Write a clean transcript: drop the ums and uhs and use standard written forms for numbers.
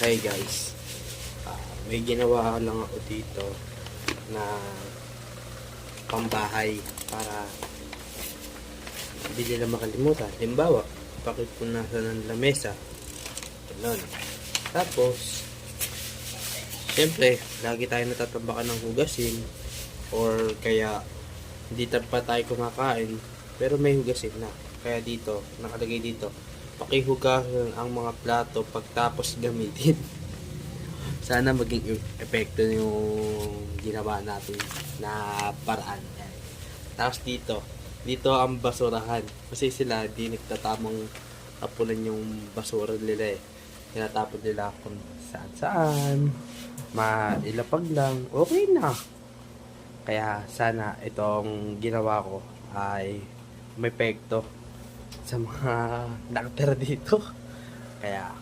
Hey guys, may ginawa lang ako dito na pambahay para hindi nila makalimutan. Halimbawa, pakipunasan ng lamesa. Ganun. Tapos, syempre, lagi tayo natatambakan ng hugasin or kaya hindi pa tayo kumakain pero may hugasin na. Kaya dito, nakalagay dito, pakihugasan ang mga plato pagtapos gamitin. Sana maging epekto yung ginawa natin na paraan. Tapos dito ang basurahan. Kasi sila di nagtatamang tapunan yung basura nila eh. Tinatapon nila kung saan. Mailapag lang. Okay na. Kaya sana itong ginawa ko ay may epekto sa mga nakatira dito. Kaya